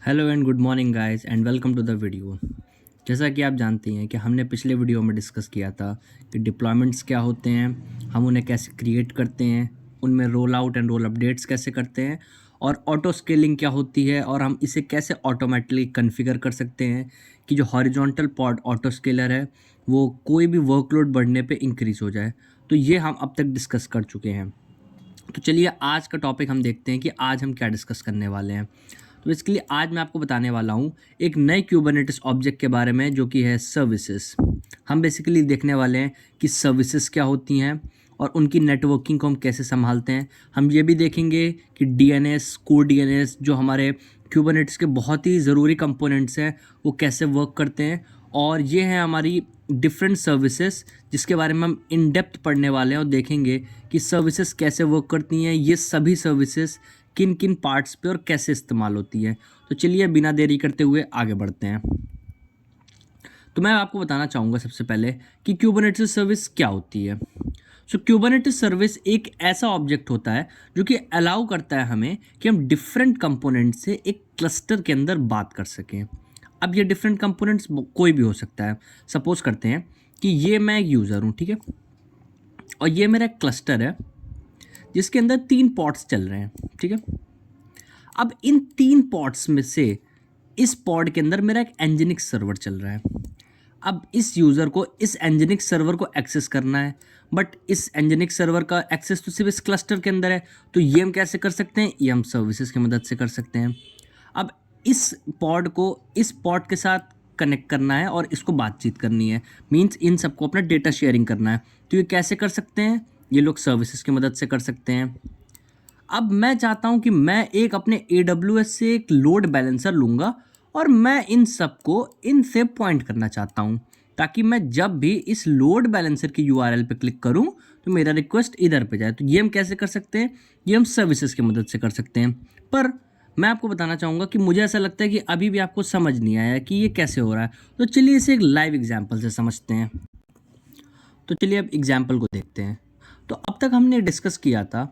Hello and good morning guys and welcome to the video. जैसा कि आप जानती हैं कि हमने पिछले वीडियो में डिस्कस किया था कि डिप्लॉयमेंट्स क्या होते हैं, हम उन्हें कैसे क्रिएट करते हैं, उनमें roll out and roll updates कैसे करते हैं और ऑटो स्केलिंग क्या होती है और हम इसे कैसे ऑटोमेटिकली कॉन्फ़िगर कर सकते हैं कि जो हॉरिजॉन्टल पॉड ऑटो स्केलर है वो कोई भी वर्कलोड बढ़ने पे इंक्रीज़ हो जाए। तो ये हम अब तक डिस्कस कर चुके हैं। तो चलिए आज का टॉपिक हम देखते हैं कि आज हम क्या डिस्कस करने वाले हैं। तो बेसिकली आज मैं आपको बताने वाला हूँ एक नए क्यूबरनेटिस ऑब्जेक्ट के बारे में जो कि है सर्विसेज। हम बेसिकली देखने वाले हैं कि सर्विसेज क्या होती हैं और उनकी नेटवर्किंग को हम कैसे संभालते हैं। हम ये भी देखेंगे कि डीएनएस, कोर डीएनएस जो हमारे क्यूबरनेटिस के बहुत ही ज़रूरी कंपोनेंट्स हैं वो कैसे वर्क करते हैं। और ये है हमारी डिफरेंट सर्विसेज जिसके बारे में हम इन डेप्थ पढ़ने वाले हैं और देखेंगे कि सर्विसेज कैसे वर्क करती हैं, ये सभी सर्विसेज किन किन पार्ट्स पे और कैसे इस्तेमाल होती है। तो चलिए बिना देरी करते हुए आगे बढ़ते हैं। तो मैं आपको बताना चाहूँगा सबसे पहले कि क्यूबरनेटिस सर्विस क्या होती है। सो क्यूबरनेटिस सर्विस एक ऐसा ऑब्जेक्ट होता है जो कि अलाउ करता है हमें कि हम डिफरेंट कंपोनेंट से एक क्लस्टर के अंदर बात कर सकें। अब ये डिफरेंट कंपोनेंट्स कोई भी हो सकता है। सपोज करते हैं कि ये मैं एक यूज़र हूँ, ठीक है, और ये मेरा एक क्लस्टर है जिसके अंदर 3 पॉड्स चल रहे हैं, ठीक है। अब इन 3 पॉड्स में से इस पॉड के अंदर मेरा एक एंजिनिक्स सर्वर चल रहा है। अब इस यूज़र को इस एंजिनिक्स सर्वर को एक्सेस करना है, बट इस एंजिनिक्स सर्वर का एक्सेस तो सिर्फ इस क्लस्टर के अंदर है। तो ये हम कैसे कर सकते हैं? ये हम सर्विसेज की मदद से कर सकते हैं। अब इस पॉड को इस पॉड के साथ कनेक्ट करना है और इसको बातचीत करनी है, मीन्स इन सबको अपना डेटा शेयरिंग करना है। तो ये कैसे कर सकते हैं? ये लोग सर्विसेज की मदद से कर सकते हैं। अब मैं चाहता हूं कि मैं एक अपने AWS से एक लोड बैलेंसर लूँगा और मैं इन सबको इनसे पॉइंट करना चाहता हूं, ताकि मैं जब भी इस लोड बैलेंसर की URL पे क्लिक करूं तो मेरा रिक्वेस्ट इधर पे जाए। तो ये हम कैसे कर सकते हैं? ये हम सर्विसेज की मदद से कर सकते हैं। पर मैं आपको बताना चाहूँगा कि मुझे ऐसा लगता है कि अभी भी आपको समझ नहीं आया कि ये कैसे हो रहा है। तो चलिए इसे एक लाइव एग्जाम्पल से समझते हैं। तो चलिए अब एग्जाम्पल को देखते हैं। तो अब तक हमने डिस्कस किया था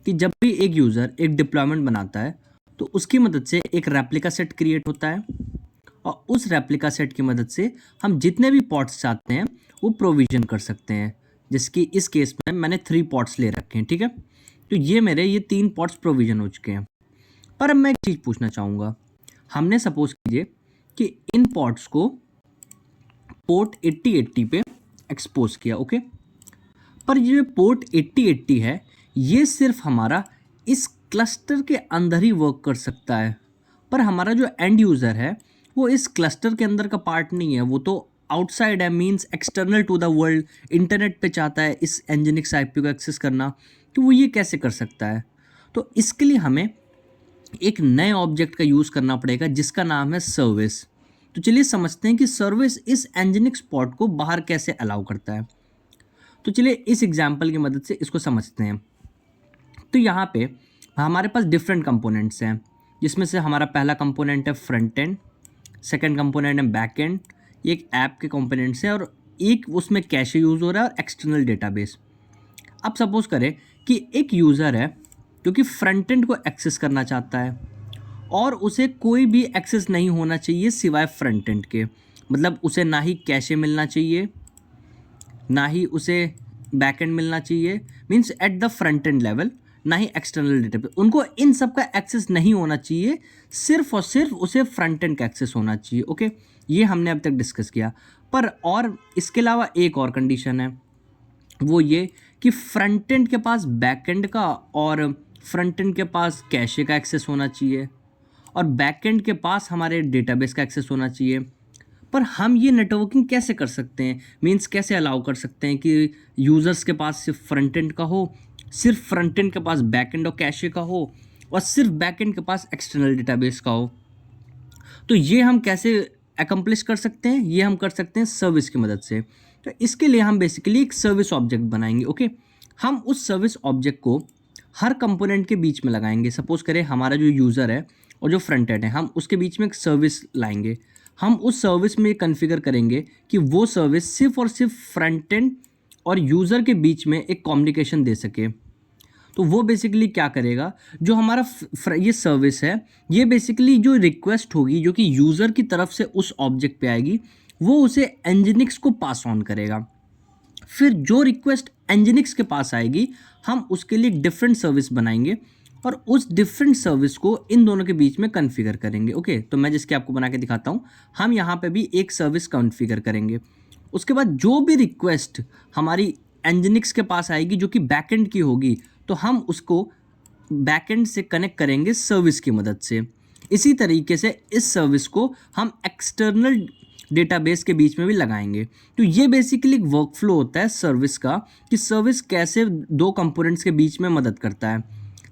कि जब भी एक यूज़र एक डिप्लॉयमेंट बनाता है तो उसकी मदद से एक रेप्लिका सेट क्रिएट होता है और उस रेप्लिका सेट की मदद से हम जितने भी पॉट्स चाहते हैं वो प्रोविजन कर सकते हैं। जिसकी इस केस में मैंने 3 पॉट्स ले रखे हैं, ठीक है। तो ये 3 पॉट्स प्रोविजन हो चुके हैं। पर अब मैं एक चीज़ पूछना चाहूँगा। हमने सपोज कीजिए कि इन पॉट्स को पोर्ट 8080 पे एक्सपोज किया, ओके। पर ये पोर्ट 8080 है ये सिर्फ हमारा इस क्लस्टर के अंदर ही वर्क कर सकता है। पर हमारा जो एंड यूज़र है वो इस क्लस्टर के अंदर का पार्ट नहीं है, वो तो आउटसाइड है, means external to the world. Internet पे चाहता है इस एनजिनिक्स आईपी को एक्सेस करना, तो वो ये कैसे कर सकता है? तो इसके लिए हमें एक नए ऑब्जेक्ट का यूज़ करना पड़ेगा जिसका नाम है सर्विस। तो चलिए समझते हैं कि सर्विस इस एनजिनिक्स पॉड को बाहर कैसे अलाउ करता है। तो चलिए इस एग्जाम्पल की मदद से इसको समझते हैं। तो यहाँ पे हमारे पास डिफरेंट कंपोनेंट्स हैं जिसमें से हमारा पहला कंपोनेंट है फ्रंट एंड, सेकंड कंपोनेंट है बैक एंड, ये एक ऐप के कंपोनेंट्स हैं और एक उसमें कैशे यूज़ हो रहा है और एक्सटर्नल डेटाबेस। अब सपोज करें कि एक यूज़र है जो कि फ्रंट एंड को एक्सेस करना चाहता है और उसे कोई भी एक्सेस नहीं होना चाहिए सिवाय फ्रंट एंड के। मतलब उसे ना ही कैशे मिलना चाहिए, ना ही उसे बैक एंड मिलना चाहिए, means at the front end level, ना ही एक्सटर्नल डेटा पे। उनको इन सब का एक्सेस नहीं होना चाहिए, सिर्फ और सिर्फ उसे फ्रंट एंड का एक्सेस होना चाहिए, ओके। ये हमने अब तक डिस्कस किया। पर और इसके अलावा एक और कंडीशन है, वो ये कि फ्रंट एंड के पास बैक एंड का और फ्रंट एंड के पास कैशे का एक्सेस होना चाहिए और बैक एंड के पास हमारे डेटाबेस का एक्सेस होना चाहिए। पर हम ये नेटवर्किंग कैसे कर सकते हैं? मींस कैसे अलाउ कर सकते हैं कि यूज़र्स के पास सिर्फ फ्रंट एंड का हो, सिर्फ फ्रंट एंड के पास बैक एंड और कैशे का हो और सिर्फ बैक एंड के पास एक्सटर्नल डेटाबेस का हो? तो ये हम कैसे अकम्प्लिश कर सकते हैं? ये हम कर सकते हैं सर्विस की मदद से। तो इसके लिए हम बेसिकली एक सर्विस ऑब्जेक्ट बनाएंगे, ओके। हम उस सर्विस ऑब्जेक्ट को हर कंपोनेंट के बीच में लगाएंगे। सपोज करें हमारा जो यूज़र है और जो फ्रंट एंड है, हम उसके बीच में एक सर्विस लाएंगे। हम उस सर्विस में कॉन्फ़िगर करेंगे कि वो सर्विस सिर्फ और सिर्फ फ्रंट एंड और यूज़र के बीच में एक कम्युनिकेशन दे सके। तो वो बेसिकली क्या करेगा, जो हमारा ये सर्विस है, ये बेसिकली जो रिक्वेस्ट होगी जो कि यूज़र की तरफ से उस ऑब्जेक्ट पे आएगी, वो उसे एनजिनिक्स को पास ऑन करेगा। फिर जो रिक्वेस्ट एनजिनिक्स के पास आएगी, हम उसके लिए एक डिफरेंट सर्विस बनाएंगे और उस डिफरेंट सर्विस को इन दोनों के बीच में कॉन्फ़िगर करेंगे। ओके, तो मैं जिसके आपको बना के दिखाता हूँ, हम यहाँ पे भी एक सर्विस कॉन्फ़िगर करेंगे। उसके बाद जो भी रिक्वेस्ट हमारी एनजिनिक्स के पास आएगी जो कि बैकएंड की होगी, तो हम उसको बैकएंड से कनेक्ट करेंगे सर्विस की मदद से। इसी तरीके से इस सर्विस को हम एक्सटर्नल डेटाबेस के बीच में भी लगाएंगे। तो ये बेसिकली एक वर्कफ्लो होता है सर्विस का, कि सर्विस कैसे दो कंपोनेंट्स के बीच में मदद करता है।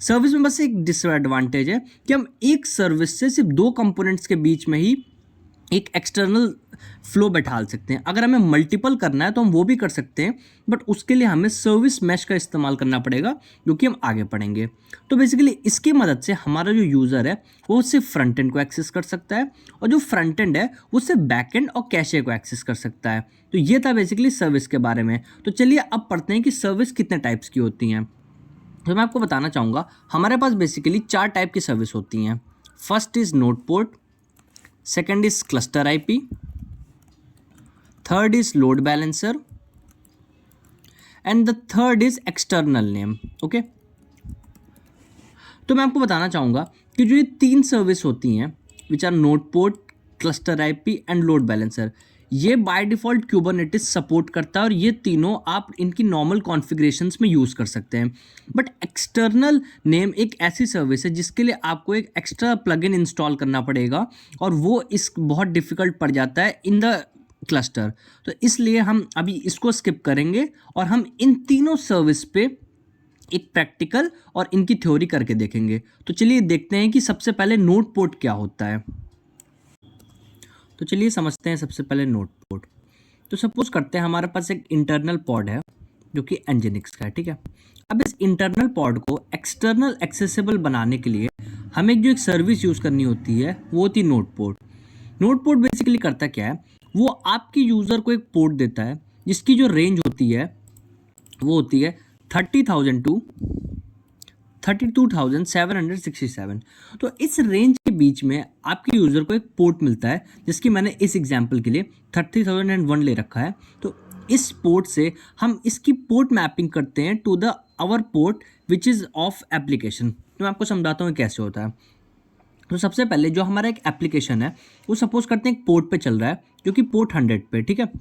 सर्विस में बस एक डिसएडवांटेज है कि हम एक सर्विस से सिर्फ दो कंपोनेंट्स के बीच में ही एक एक्सटर्नल फ्लो बैठा सकते हैं। अगर हमें मल्टीपल करना है तो हम वो भी कर सकते हैं, बट उसके लिए हमें सर्विस मैश का इस्तेमाल करना पड़ेगा, जो कि हम आगे पढ़ेंगे। तो बेसिकली इसकी मदद से हमारा जो यूज़र है वो सिर्फ फ्रंट एंड को एक्सेस कर सकता है, और जो फ्रंट एंड है वो सिर्फ बैक एंड और कैशे को एक्सेस कर सकता है। तो ये था बेसिकली सर्विस के बारे में। तो चलिए अब पढ़ते हैं कि सर्विस कितने टाइप्स की होती हैं। तो मैं आपको बताना चाहूँगा, हमारे पास बेसिकली 4 टाइप की सर्विस होती हैं। First is node port, second is cluster IP, third is load balancer, and the third is external name. Okay, तो मैं आपको बताना चाहूँगा कि जो ये 3 सर्विस होती हैं, which are node port, cluster IP and load balancer, ये बाय डिफ़ॉल्ट कुबरनेटिस सपोर्ट करता है और ये तीनों आप इनकी नॉर्मल कॉन्फ़िगरेशंस में यूज़ कर सकते हैं। बट एक्सटर्नल नेम एक ऐसी सर्विस है जिसके लिए आपको एक एक्स्ट्रा प्लगइन इंस्टॉल करना पड़ेगा, और वो इस बहुत डिफ़िकल्ट पड़ जाता है इन द क्लस्टर। तो इसलिए हम अभी इसको स्किप करेंगे और हम इन तीनों सर्विस पे एक प्रैक्टिकल और इनकी थ्योरी करके देखेंगे। तो चलिए देखते हैं कि सबसे पहले नोड पोर्ट क्या होता है। तो चलिए समझते हैं सबसे पहले नोड पोर्ट। तो सपोज करते हैं हमारे पास एक इंटरनल पॉड है जो कि एनजिनिक्स का है, ठीक है। अब इस इंटरनल पॉड को एक्सटर्नल एक्सेसिबल बनाने के लिए हमें जो एक सर्विस यूज़ करनी होती है वो होती है node port. Node port basically करता क्या है, वो आपकी यूज़र को एक पोर्ट देता है जिसकी जो रेंज होती है वो होती है 30,000 टू 32,767। तो इस रेंज के बीच में आपके यूज़र को एक पोर्ट मिलता है, जिसकी मैंने इस एग्जांपल के लिए 30,001 ले रखा है। तो इस पोर्ट से हम इसकी पोर्ट मैपिंग करते हैं to the our port which is of application. तो मैं आपको समझाता हूँ कैसे होता है। तो सबसे पहले जो हमारा एक एप्लीकेशन है वो सपोज करते हैं एक पोर्ट पे चल रहा है जो कि पोर्ट 100 पे, ठीक है।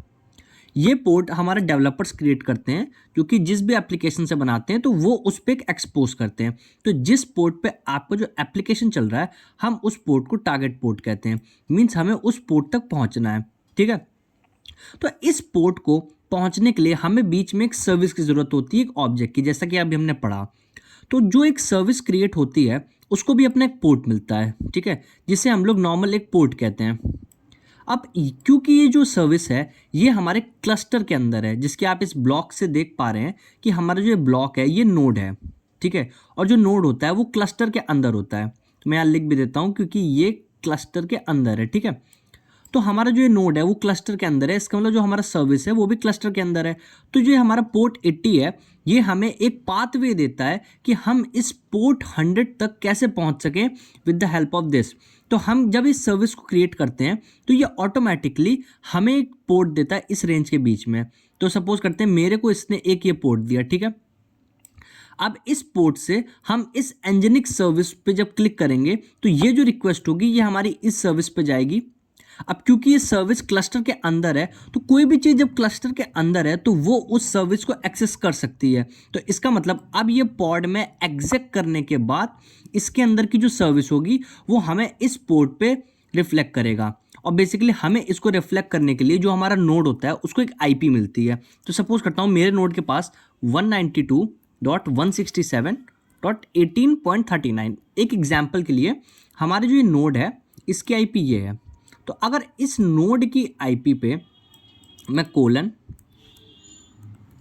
ये पोर्ट हमारे डेवलपर्स क्रिएट करते हैं जो कि जिस भी एप्लीकेशन से बनाते हैं तो वो उस पर एक एक्सपोज करते हैं। तो जिस पोर्ट पे आपका जो एप्लीकेशन चल रहा है हम उस पोर्ट को टारगेट पोर्ट कहते हैं। मीन्स हमें उस पोर्ट तक पहुंचना है, ठीक है। तो इस पोर्ट को पहुंचने के लिए हमें बीच में एक सर्विस की ज़रूरत होती है, एक ऑब्जेक्ट की, जैसा कि अभी हमने पढ़ा। तो जो एक सर्विस क्रिएट होती है उसको भी अपना एक पोर्ट मिलता है, ठीक है, जिसे हम लोग नॉर्मल एक पोर्ट कहते हैं। अब क्योंकि ये जो सर्विस है ये हमारे क्लस्टर के अंदर है, जिसके आप इस ब्लॉक से देख पा रहे हैं कि हमारा जो ये ब्लॉक है ये नोड है, ठीक है। और जो नोड होता है वो क्लस्टर के अंदर होता है। तो मैं यहाँ लिख भी देता हूँ क्योंकि ये क्लस्टर के अंदर है, ठीक है। तो हमारा जो ये नोड है वो क्लस्टर के अंदर है, इसका मतलब जो हमारा सर्विस है वो भी क्लस्टर के अंदर है। तो जो हमारा पोर्ट 80 है ये हमें एक पाथवे देता है कि हम इस पोर्ट 100 तक कैसे पहुंच सकें with the help of this. तो हम जब इस सर्विस को क्रिएट करते हैं तो ये ऑटोमेटिकली हमें एक पोर्ट देता है इस रेंज के बीच में। तो सपोज करते हैं मेरे को इसने एक ये पोर्ट दिया, ठीक है। अब इस पोर्ट से हम इस एनजिनिक्स सर्विस पे जब क्लिक करेंगे तो ये जो रिक्वेस्ट होगी ये हमारी इस सर्विस पे जाएगी। अब क्योंकि ये सर्विस क्लस्टर के अंदर है तो कोई भी चीज़ जब क्लस्टर के अंदर है तो वो उस सर्विस को एक्सेस कर सकती है। तो इसका मतलब अब ये पॉड में एग्जिट करने के बाद इसके अंदर की जो सर्विस होगी वो हमें इस पोर्ट पे रिफ्लेक्ट करेगा, और बेसिकली हमें इसको रिफ्लेक्ट करने के लिए जो हमारा नोड होता है उसको एक आईपी मिलती है। तो सपोज करता हूँ मेरे नोड के पास 192.167.18.39, एक एग्जाम्पल के लिए हमारे जो ये नोड है इसकी आईपी ये है। तो अगर इस नोड की आईपी पे मैं कोलन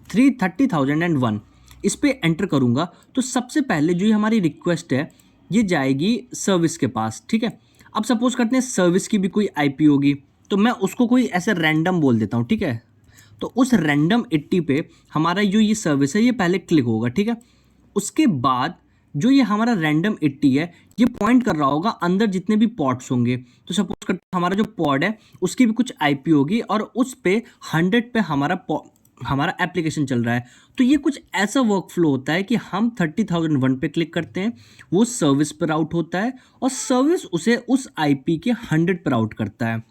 30,001 इस पे एंटर करूंगा तो सबसे पहले जो ये हमारी रिक्वेस्ट है ये जाएगी सर्विस के पास, ठीक है। अब सपोज करते हैं सर्विस की भी कोई आईपी होगी तो मैं उसको कोई ऐसे रैंडम बोल देता हूँ, ठीक है। तो उस रैंडम 80 पे हमारा जो ये सर्विस है ये पहले क्लिक होगा, ठीक है। उसके बाद जो ये हमारा रैंडम 80 है ये पॉइंट कर रहा होगा अंदर जितने भी पॉड्स होंगे। तो सपोज करते हैं हमारा जो पॉड है उसकी भी कुछ आईपी होगी और उस पे 100 पे हमारा एप्लीकेशन चल रहा है। तो ये कुछ ऐसा वर्क फ्लो होता है कि हम 30,001 पे क्लिक करते हैं, वो सर्विस पर आउट होता है और सर्विस उसे उस आईपी के 100 पर आउट करता है।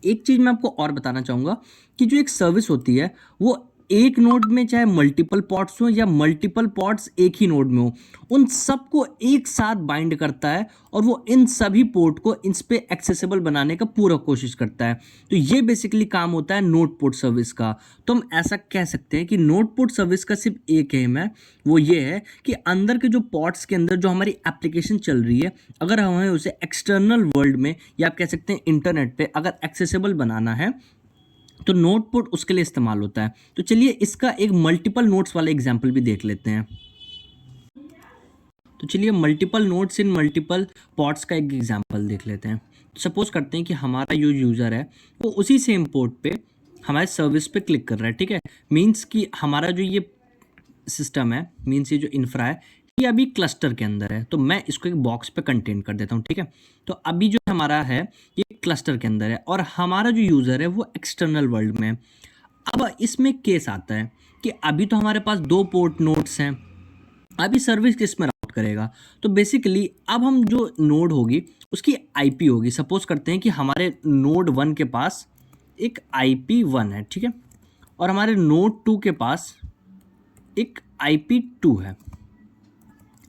एक चीज़ मैं आपको और बताना चाहूँगा कि जो एक सर्विस होती है वो एक नोड में चाहे मल्टीपल पॉड्स हो या मल्टीपल पॉड्स एक ही नोड में हो, उन सबको एक साथ बाइंड करता है और वो इन सभी पोर्ट को इस पे एक्सेसिबल बनाने का पूरा कोशिश करता है। तो ये बेसिकली काम होता है नोड पोर्ट सर्विस का। तो हम ऐसा कह सकते हैं कि नोड पोर्ट सर्विस का सिर्फ एक एम है, वो ये है कि अंदर के जो पॉड्स के अंदर जो हमारी एप्लीकेशन चल रही है, अगर हमें उसे एक्सटर्नल वर्ल्ड में या आप कह सकते हैं इंटरनेट पे अगर एक्सेसिबल बनाना है तो नोड पोर्ट उसके लिए इस्तेमाल होता है। तो चलिए इसका एक मल्टीपल नोड्स वाला एग्जांपल भी देख लेते हैं। तो चलिए मल्टीपल नोड्स इन मल्टीपल पॉर्ट्स का एक एग्जांपल देख लेते हैं। तो सपोज करते हैं कि हमारा जो यूज़र है वो उसी सेम पोर्ट पे हमारे सर्विस पे क्लिक कर रहा है, ठीक है। मीन्स कि हमारा जो ये सिस्टम है, मीन्स ये जो इंफ्रा है ये अभी क्लस्टर के अंदर है। तो मैं इसको एक बॉक्स पे कंटेन कर देता हूँ, ठीक है। तो अभी जो हमारा है ये क्लस्टर के अंदर है और हमारा जो यूज़र है वो एक्सटर्नल वर्ल्ड में है। अब इसमें केस आता है कि अभी तो हमारे पास 2 पोर्ट नोड्स हैं, अभी सर्विस किस में राउट करेगा। तो बेसिकली अब हम जो नोड होगी उसकी आईपी होगी। सपोज करते हैं कि हमारे नोड 1 के पास एक IP1 है, ठीक है, और हमारे नोड 2 के पास एक IP2 है,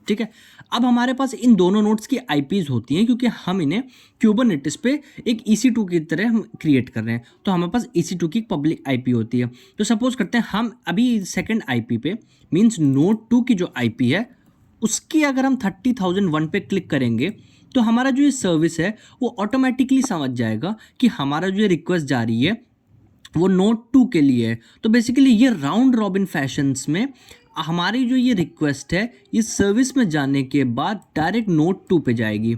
ठीक है। अब हमारे पास इन दोनों नोड्स की आईपीज होती हैं क्योंकि हम इन्हें क्यूबरनेटिस पे एक EC2 की तरह हम क्रिएट कर रहे हैं। तो हमारे पास EC2 की पब्लिक आईपी होती है। तो सपोज करते हैं हम अभी सेकंड आईपी पे मींस नोड 2 की जो आईपी है उसकी अगर हम 30,001 पे क्लिक करेंगे तो हमारा जो ये सर्विस है वो ऑटोमेटिकली समझ जाएगा कि हमारा जो ये रिक्वेस्ट जा रही है वो नोड 2 के लिए है। तो बेसिकली ये राउंड रॉबिन फैशंस में हमारी जो ये रिक्वेस्ट है ये सर्विस में जाने के बाद डायरेक्ट नोड 2 पे जाएगी।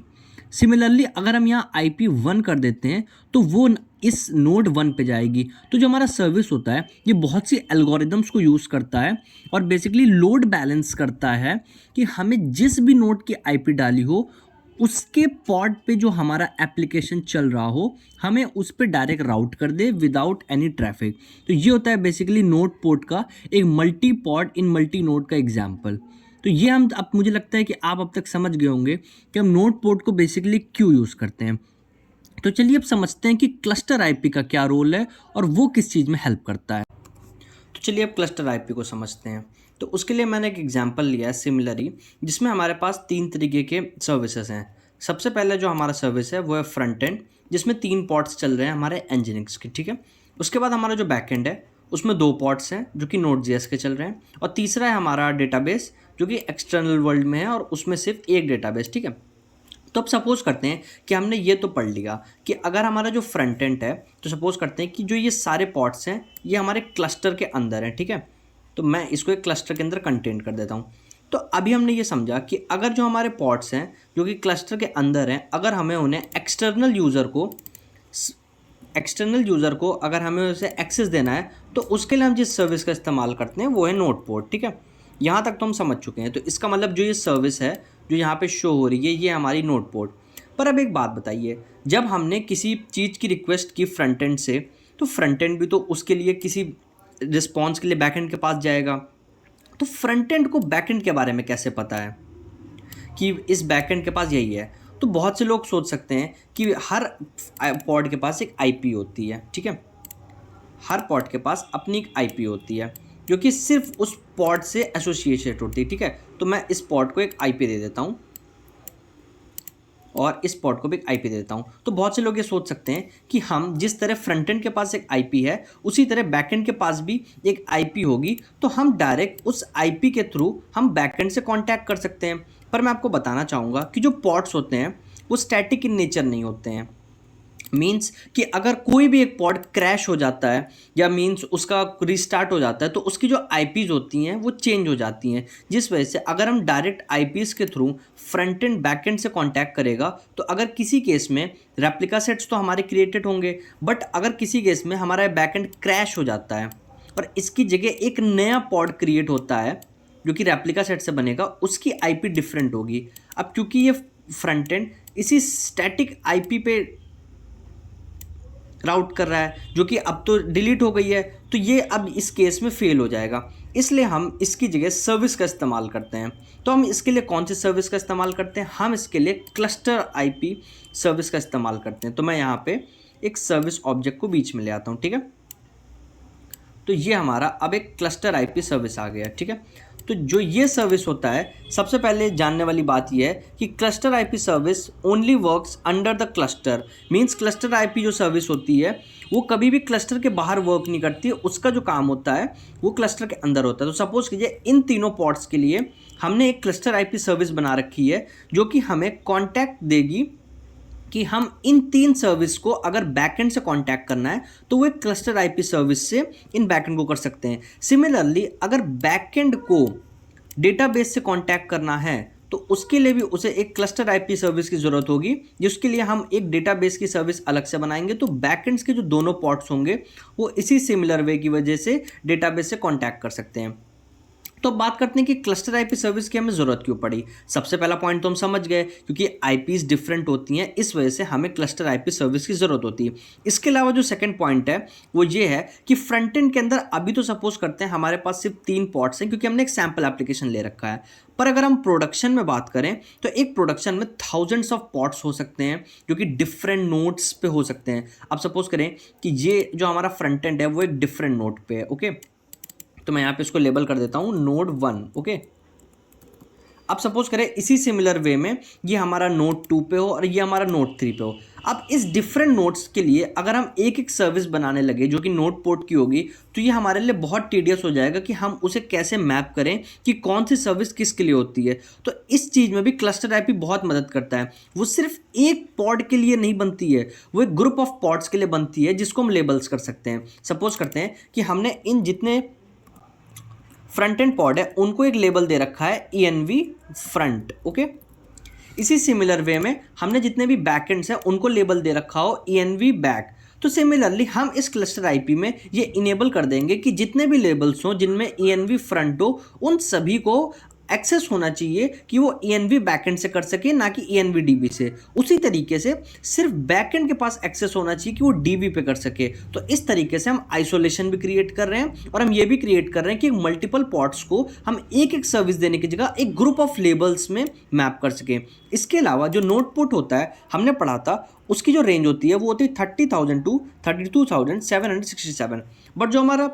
सिमिलरली अगर हम यहाँ IP1 कर देते हैं तो वो इस नोड 1 पे जाएगी। तो जो हमारा सर्विस होता है ये बहुत सी एल्गोरिदम्स को यूज़ करता है और बेसिकली लोड बैलेंस करता है कि हमें जिस भी नोड की आईपी डाली हो उसके पॉड पे जो हमारा एप्लीकेशन चल रहा हो हमें उस पे डायरेक्ट राउट कर दे विदाउट एनी ट्रैफिक। तो ये होता है बेसिकली नोड पोर्ट का एक मल्टी पॉड इन मल्टी नोड का एग्जांपल। तो ये हम अब मुझे लगता है कि आप अब तक समझ गए होंगे कि हम नोड पोर्ट को बेसिकली क्यों यूज़ करते हैं। तो चलिए अब समझते हैं कि क्लस्टर आईपी का क्या रोल है और वो किस चीज़ में हेल्प करता है। तो चलिए अब क्लस्टर आईपी को समझते हैं। तो उसके लिए मैंने एक एग्जांपल लिया है सिमिलरी, जिसमें हमारे पास 3 तरीके के सर्विसेज हैं। सबसे पहले जो हमारा सर्विस है वो है फ्रंट एंड, जिसमें 3 पॉड्स चल रहे हैं हमारे एनजिनिक्स के, ठीक है। उसके बाद हमारा जो बैक एंड है उसमें 2 पॉड्स हैं जो कि Node.js के चल रहे हैं, और तीसरा है हमारा डेटाबेस जो कि एक्सटर्नल वर्ल्ड में है और उसमें सिर्फ एक डेटाबेस, ठीक है। तो अब सपोज करते हैं कि हमने ये तो पढ़ लिया कि अगर हमारा जो फ्रंट एंड है, तो सपोज करते हैं कि जो ये सारे पॉड्स हैं ये हमारे क्लस्टर के अंदर हैं, ठीक है। तो मैं इसको एक क्लस्टर के अंदर कंटेन कर देता हूँ। तो अभी हमने ये समझा कि अगर जो हमारे पॉड्स हैं जो कि क्लस्टर के अंदर हैं, अगर हमें उन्हें एक्सटर्नल यूज़र को अगर हमें उसे एक्सेस देना है तो उसके लिए हम जिस सर्विस का इस्तेमाल करते हैं वो है नोड पोर्ट, ठीक है। यहाँ तक तो हम समझ चुके हैं। तो इसका मतलब जो ये सर्विस है जो यहाँ पे शो हो रही है ये हमारी नोड पोर्ट। पर अब एक बात बताइए, जब हमने किसी चीज़ की रिक्वेस्ट की फ्रंट एंड से, तो फ्रंट एंड भी तो उसके लिए किसी रिस्पॉन्स के लिए बैक एंड के पास जाएगा। तो फ्रंट एंड को बैक एंड के बारे में कैसे पता है कि इस बैक एंड के पास यही है। तो बहुत से लोग सोच सकते हैं कि हर पॉड के पास एक आईपी होती है, ठीक है। हर पॉड के पास अपनी एक आईपी होती है जो कि सिर्फ उस पॉड से एसोसिएटेड होती है, ठीक है। तो मैं इस पॉड को एक आईपी दे देता हूँ और इस पॉड को भी एक आईपी दे देता हूँ। तो बहुत से लोग ये सोच सकते हैं कि हम जिस तरह फ्रंट एंड के पास एक आईपी है उसी तरह बैक एंड के पास भी एक आईपी होगी, तो हम डायरेक्ट उस आईपी के थ्रू हम बैक एंड से कांटेक्ट कर सकते हैं। पर मैं आपको बताना चाहूँगा कि जो पॉड्स होते हैं वो स्टैटिक इन नेचर नहीं होते हैं। मीन्स कि अगर कोई भी एक पॉड क्रैश हो जाता है या मीन्स उसका रिस्टार्ट हो जाता है तो उसकी जो आईपीज़ होती हैं वो चेंज हो जाती हैं, जिस वजह से अगर हम डायरेक्ट आईपीज़ के through front end back and से कांटेक्ट करेगा तो अगर किसी केस में रेप्लिका सेट्स तो हमारे क्रिएटेड होंगे, बट अगर किसी केस में हमारा बैक एंड क्रैश हो जाता है और इसकी जगह एक नया पॉड क्रिएट होता है जो कि रेप्लिका सेट से बनेगा उसकी आईपी डिफरेंट होगी। अब क्योंकि ये फ्रंट एंड इसी स्टैटिक आईपी पे राउट कर रहा है जो कि अब तो डिलीट हो गई है, तो ये अब इस केस में फेल हो जाएगा, इसलिए हम इसकी जगह सर्विस का इस्तेमाल करते हैं। तो हम इसके लिए कौन सी सर्विस का इस्तेमाल करते हैं? हम इसके लिए क्लस्टर आईपी सर्विस का इस्तेमाल करते हैं। तो मैं यहाँ पे एक सर्विस ऑब्जेक्ट को बीच में ले आता हूँ, ठीक है। तो ये हमारा अब एक क्लस्टर आईपी सर्विस आ गया, ठीक है। तो जो ये सर्विस होता है, सबसे पहले जानने वाली बात ये है कि cluster IP service only works under the cluster. Means cluster IP जो सर्विस होती है वो कभी भी क्लस्टर के बाहर वर्क नहीं करती है, उसका जो काम होता है वो क्लस्टर के अंदर होता है। तो सपोज कीजिए इन तीनों पॉड्स के लिए हमने एक क्लस्टर आईपी सर्विस बना रखी है जो कि हमें कॉन्टैक्ट देगी कि हम इन तीन सर्विस को अगर बैकएंड से कांटेक्ट करना है तो वो एक क्लस्टर आईपी सर्विस से इन बैकएंड को कर सकते हैं। सिमिलरली अगर बैकएंड को डेटाबेस से कांटेक्ट करना है तो उसके लिए भी उसे एक क्लस्टर आईपी सर्विस की ज़रूरत होगी, जिसके लिए हम एक डेटाबेस की सर्विस अलग से बनाएंगे। तो बैकएंड्स के जो दोनों पॉर्ट्स होंगे वो इसी सिमिलर वे की वजह से डेटाबेस से कांटेक्ट कर सकते हैं। तो बात करते हैं कि क्लस्टर आईपी सर्विस की हमें ज़रूरत क्यों पड़ी। सबसे पहला पॉइंट तो हम समझ गए, क्योंकि आईपीज डिफरेंट होती हैं, इस वजह से हमें क्लस्टर आईपी सर्विस की ज़रूरत होती है। इसके अलावा जो सेकंड पॉइंट है वो ये है कि फ्रंट एंड के अंदर अभी तो सपोज करते हैं हमारे पास सिर्फ 3 पॉर्ट्स हैं, क्योंकि हमने एक सैम्पल एप्लीकेशन ले रखा है। पर अगर हम प्रोडक्शन में बात करें तो एक प्रोडक्शन में थाउजेंड्स ऑफ पॉट्स हो सकते हैं जो कि डिफरेंट नोड्स पे हो सकते हैं। अब सपोज करें कि ये जो हमारा फ्रंट एंड है वो एक डिफरेंट नोड पे है, ओके। तो मैं यहाँ पे इसको लेबल कर देता हूँ नोड 1, ओके। अब सपोज करें इसी सिमिलर वे में ये हमारा नोड 2 पे हो और ये हमारा नोड 3 पे हो। अब इस डिफरेंट नोड्स के लिए अगर हम एक एक सर्विस बनाने लगे जो कि नोड पोर्ट की होगी तो ये हमारे लिए बहुत टीडियस हो जाएगा कि हम उसे कैसे मैप करें कि कौन सी सर्विस किसके लिए होती है। तो इस चीज़ में भी क्लस्टर आईपी बहुत मदद करता है। वो सिर्फ एक पॉड के लिए नहीं बनती है, वो एक ग्रुप ऑफ पॉड्स के लिए बनती है जिसको हम लेबल्स कर सकते हैं। सपोज करते हैं कि हमने इन जितने फ्रंट एंड पॉड है उनको एक लेबल दे रखा है ENV फ्रंट, ओके। इसी सिमिलर वे में हमने जितने भी बैकएंड्स हैं उनको लेबल दे रखा हो ENV बैक। तो सिमिलरली हम इस क्लस्टर आईपी में ये इनेबल कर देंगे कि जितने भी लेबल्स हों जिनमें ENV फ्रंट हो उन सभी को एक्सेस होना चाहिए कि वो ENV बैकएंड से कर सके, ना कि ENV DB से। उसी तरीके से सिर्फ बैकएंड के पास एक्सेस होना चाहिए कि वो DB पे कर सके। तो इस तरीके से हम आइसोलेशन भी क्रिएट कर रहे हैं और हम ये भी क्रिएट कर रहे हैं कि मल्टीपल पॉड्स को हम एक एक सर्विस देने की जगह एक ग्रुप ऑफ लेबल्स में मैप कर सकें। इसके अलावा जो नोड पुट होता है हमने पढ़ा था, उसकी जो रेंज होती है वो होती है 30,000 टू 32,767। बट जो हमारा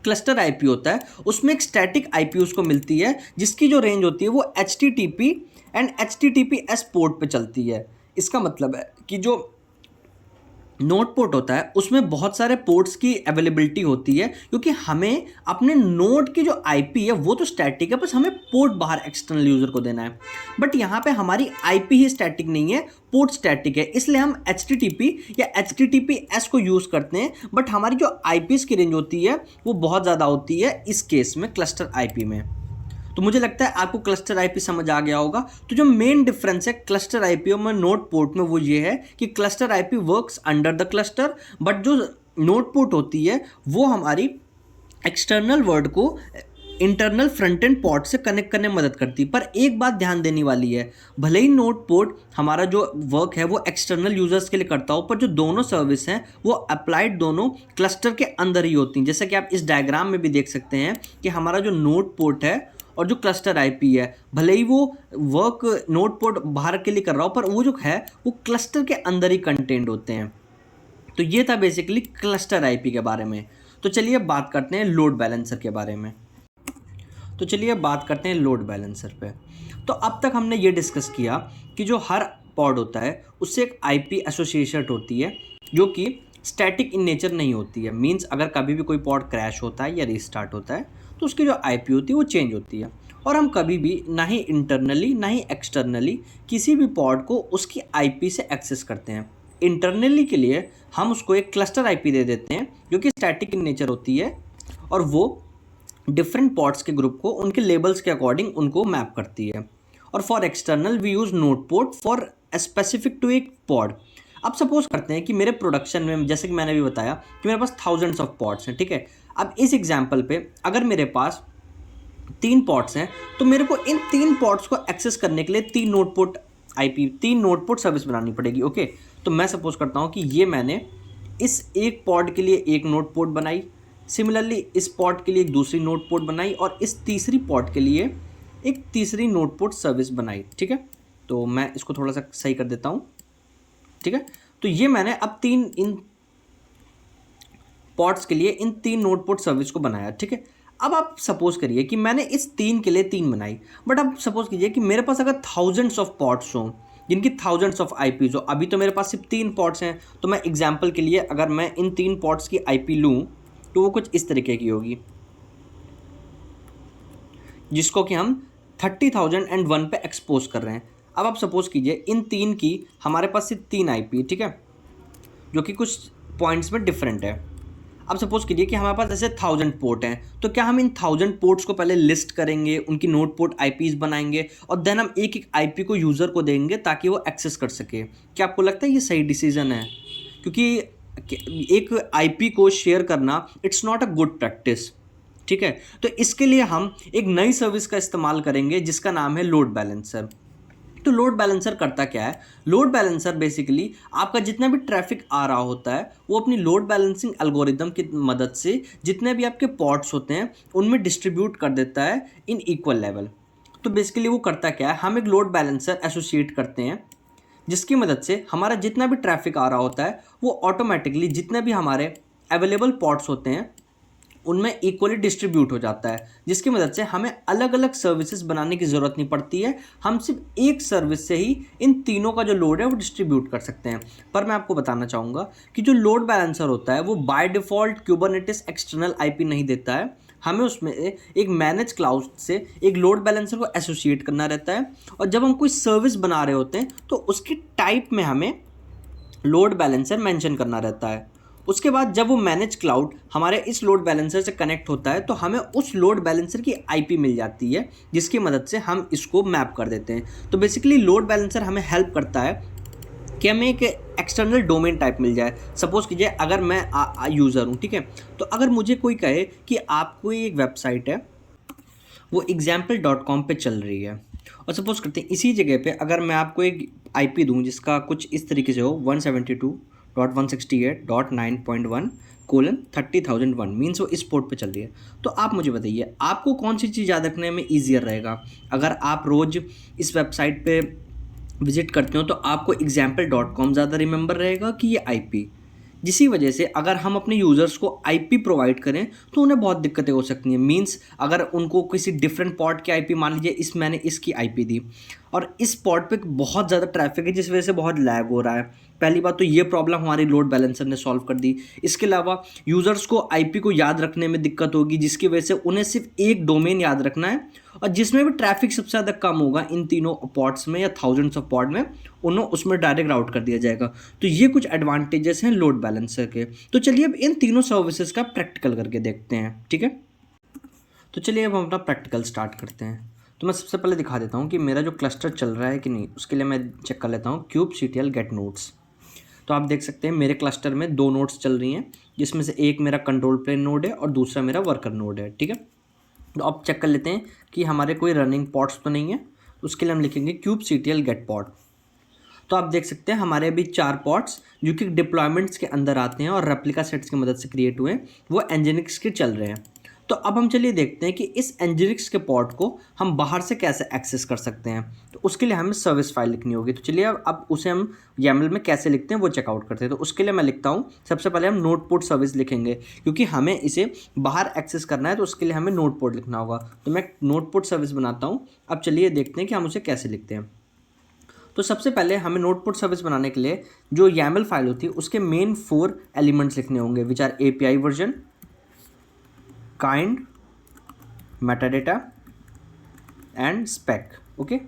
क्लस्टर आईपी होता है उसमें एक स्टैटिक आईपी उसको मिलती है जिसकी जो रेंज होती है वो HTTP एंड HTTPS पोर्ट पे चलती है। इसका मतलब है कि जो नोड पोर्ट होता है उसमें बहुत सारे पोर्ट्स की अवेलेबिलिटी होती है, क्योंकि हमें अपने नोड की जो आईपी है वो तो स्टैटिक है, बस हमें पोर्ट बाहर एक्सटर्नल यूज़र को देना है। बट यहाँ पे हमारी आईपी ही स्टैटिक नहीं है, पोर्ट स्टैटिक है, इसलिए हम HTTP या HTTPS को यूज़ करते हैं। बट हमारी जो आईपीज़ की रेंज होती है वो बहुत ज़्यादा होती है इस केस में क्लस्टर आईपी में। तो मुझे लगता है आपको क्लस्टर आईपी समझ आ गया होगा। तो जो मेन डिफरेंस है क्लस्टर आईपी और नोड पोर्ट में वो ये है कि cluster IP works under the cluster, but जो नोड पोर्ट होती है वो हमारी एक्सटर्नल वर्ड को इंटरनल फ्रंट एंड पॉर्ट से कनेक्ट करने में मदद करती है। पर एक बात ध्यान देने वाली है, भले ही नोड पोर्ट हमारा जो वर्क है वो एक्सटर्नल यूजर्स के लिए करता हो, पर जो दोनों सर्विस हैं वो अप्लाइड दोनों क्लस्टर के अंदर ही होती हैं। जैसा कि आप इस डायग्राम में भी देख सकते हैं कि हमारा जो नोड पोर्ट है और जो क्लस्टर आईपी है, भले ही वो वर्क नोड पोर्ट बाहर के लिए कर रहा हो, पर वो जो है वो क्लस्टर के अंदर ही कंटेंट होते हैं। तो ये था बेसिकली क्लस्टर आईपी के बारे में। तो चलिए बात करते हैं लोड बैलेंसर के बारे में। तो चलिए बात करते हैं लोड बैलेंसर पे। तो अब तक हमने ये डिस्कस किया कि जो हर पॉड होता है उससे एक आईपी एसोसिएटेड होती है जो कि स्टैटिक इन नेचर नहीं होती है। मींस अगर कभी भी कोई पॉड क्रैश होता है या रीस्टार्ट होता है तो उसकी जो आईपी होती है वो चेंज होती है। और हम कभी भी ना ही इंटरनली ना ही एक्सटर्नली किसी भी पॉड को उसकी आईपी से एक्सेस करते हैं। इंटरनली के लिए हम उसको एक क्लस्टर आईपी दे देते हैं जो कि स्टैटिक इन नेचर होती है और वो डिफरेंट पॉड्स के ग्रुप को उनके लेबल्स के अकॉर्डिंग उनको मैप करती है। और for external we use node port for specific to एक पॉड। अब सपोज करते हैं कि मेरे प्रोडक्शन में, जैसे कि मैंने भी बताया कि मेरे पास थाउजेंड्स ऑफ पॉड्स हैं, ठीक है। अब इस एग्जाम्पल पे अगर मेरे पास 3 पोर्ट्स हैं, तो मेरे को इन 3 पोर्ट्स को एक्सेस करने के लिए 3 node port IP 3 node port service बनानी पड़ेगी। ओके, तो मैं सपोज करता हूँ कि ये मैंने इस एक पोर्ट के लिए एक नोड पोर्ट बनाई, सिमिलरली इस पोर्ट के लिए एक दूसरी नोड पोर्ट बनाई, और इस तीसरी पोर्ट के लिए एक तीसरी नोड पोर्ट सर्विस बनाई। ठीक है, तो मैं इसको थोड़ा सा सही कर देता हूँ। ठीक है, तो ये मैंने अब इन पोर्ट्स के लिए इन 3 नोड पोर्ट सर्विस को बनाया। ठीक है, अब आप सपोज करिए कि मैंने इस 3 के लिए 3 बनाई, बट अब सपोज कीजिए कि मेरे पास अगर थाउजेंड्स ऑफ पोर्ट्स हों जिनकी थाउजेंड्स ऑफ आईपीज हो। अभी तो मेरे पास सिर्फ 3 पोर्ट्स हैं, तो मैं एग्जांपल के लिए अगर मैं इन 3 पोर्ट्स की आईपी लूँ तो वो कुछ इस तरीके की होगी, जिसको कि हम 30,001 पे एक्सपोज कर रहे हैं। अब आप सपोज कीजिए इन 3 की हमारे पास सिर्फ 3 आईपी, ठीक है, जो कि कुछ पॉइंट्स में डिफरेंट है। अब सपोज कीजिए कि हमारे पास ऐसे 1000 पोर्ट हैं, तो क्या हम इन 1000 पोर्ट्स को पहले लिस्ट करेंगे, उनकी नोड पोर्ट आईपीज बनाएंगे और देन हम एक एक आईपी को यूज़र को देंगे ताकि वो एक्सेस कर सके? क्या आपको लगता है ये सही डिसीजन है? क्योंकि एक आईपी को शेयर करना it's not a good practice. ठीक है, तो इसके लिए हम एक नई सर्विस का इस्तेमाल करेंगे जिसका नाम है लोड बैलेंसर। तो लोड बैलेंसर करता क्या है? लोड बैलेंसर बेसिकली आपका जितना भी ट्रैफिक आ रहा होता है वो अपनी लोड बैलेंसिंग एल्गोरिदम की मदद से जितने भी आपके पॉट्स होते हैं उनमें डिस्ट्रीब्यूट कर देता है इन इक्वल लेवल। तो बेसिकली वो करता क्या है, हम एक लोड बैलेंसर एसोसिएट करते हैं जिसकी मदद से हमारा जितना भी ट्रैफिक आ रहा होता है वो ऑटोमेटिकली जितने भी हमारे अवेलेबल पॉट्स होते हैं उनमें इक्वली डिस्ट्रीब्यूट हो जाता है, जिसकी मदद से हमें अलग अलग सर्विसेज बनाने की ज़रूरत नहीं पड़ती है। हम सिर्फ एक सर्विस से ही इन तीनों का जो लोड है वो डिस्ट्रीब्यूट कर सकते हैं। पर मैं आपको बताना चाहूँगा कि जो लोड बैलेंसर होता है वो bye default Kubernetes external IP नहीं देता है। हमें उसमें एक मैनेज क्लाउड से एक लोड बैलेंसर को एसोसिएट करना रहता है, और जब हम कोई सर्विस बना रहे होते हैं तो उसकी टाइप में हमें लोड बैलेंसर मेंशन करना रहता है। उसके बाद जब वो मैनेज क्लाउड हमारे इस लोड बैलेंसर से कनेक्ट होता है तो हमें उस लोड बैलेंसर की आईपी मिल जाती है, जिसकी मदद से हम इसको मैप कर देते हैं। तो बेसिकली लोड बैलेंसर हमें हेल्प करता है कि हमें एक एक्सटर्नल डोमेन टाइप मिल जाए। सपोज कीजिए अगर मैं यूज़र हूँ, ठीक है, तो अगर मुझे कोई कहे कि आपको एक वेबसाइट है वो example.com पे चल रही है, और सपोज करते हैं इसी जगह पे अगर मैं आपको एक आईपी दूँ जिसका कुछ इस तरीके से हो 172.168.9.1:30,001 मीन्स वो इस पोर्ट पे चल रही है। तो आप मुझे बताइए आपको कौन सी चीज़ याद रखने में ईजियर रहेगा? अगर आप रोज़ इस वेबसाइट पे विजिट करते हो तो आपको example.com ज़्यादा रिमेंबर रहेगा कि ये आईपी? जिसी वजह से अगर हम अपने यूज़र्स को आईपी प्रोवाइड करें तो उन्हें बहुत दिक्कतें हो सकती हैं। मींस अगर उनको किसी डिफरेंट पॉट की आईपी, मान लीजिए मैंने इसकी आईपी दी और इस पॉट पे बहुत ज़्यादा ट्रैफिक है जिस वजह से बहुत लैग हो रहा है। पहली बात तो ये प्रॉब्लम हमारी लोड बैलेंसर ने सॉल्व कर दी। इसके अलावा यूज़र्स को आईपी को याद रखने में दिक्कत होगी, जिसकी वजह से उन्हें सिर्फ एक डोमेन याद रखना है, और जिसमें भी ट्रैफिक सबसे ज़्यादा कम होगा इन तीनों पॉट्स में या थाउजेंड्स ऑफ पॉट में, उन्हें उसमें डायरेक्ट राउट कर दिया जाएगा। तो ये कुछ एडवांटेजेस हैं लोड बैलेंसर के। तो चलिए अब इन तीनों सर्विसेज का प्रैक्टिकल करके देखते हैं। ठीक है, तो चलिए अब हम अपना प्रैक्टिकल स्टार्ट करते हैं। तो मैं सबसे पहले दिखा देता हूँ कि मेरा जो क्लस्टर चल रहा है कि नहीं, उसके लिए मैं चेक कर लेता हूँ kubectl get nodes। तो आप देख सकते हैं मेरे क्लस्टर में 2 नोड्स चल रही हैं, जिसमें से एक मेरा कंट्रोल प्लेन नोड है और दूसरा मेरा वर्कर नोड है। ठीक है, तो अब चेक कर लेते हैं कि हमारे कोई रनिंग पॉट्स तो नहीं है। उसके लिए हम लिखेंगे kubectl get pod। तो आप देख सकते हैं हमारे अभी 4 पॉट्स जो कि डिप्लॉयमेंट्स के अंदर आते हैं और रेप्लिका सेट्स की मदद से क्रिएट हुए हैं वो एनजिनिक्स के चल रहे हैं। तो अब हम चलिए देखते हैं कि इस एनजिनिक्स के पॉट को हम बाहर से कैसे एक्सेस कर सकते हैं। तो उसके लिए हमें सर्विस फाइल लिखनी होगी। तो चलिए अब उसे हम YAML में कैसे लिखते हैं वो चेकआउट करते हैं। तो उसके लिए मैं लिखता हूँ, सबसे पहले हम नोड पोर्ट सर्विस लिखेंगे क्योंकि हमें इसे बाहर एक्सेस करना है, तो उसके लिए हमें नोड पोर्ट लिखना होगा। तो मैं नोड पोर्ट सर्विस बनाता हूँ। अब चलिए देखते हैं कि हम उसे कैसे लिखते हैं। तो सबसे पहले हमें नोड पोर्ट सर्विस बनाने के लिए जो YAML फाइल होती है उसके मेन 4 एलिमेंट्स लिखने होंगे, which are API version, kind, metadata and spec. Okay,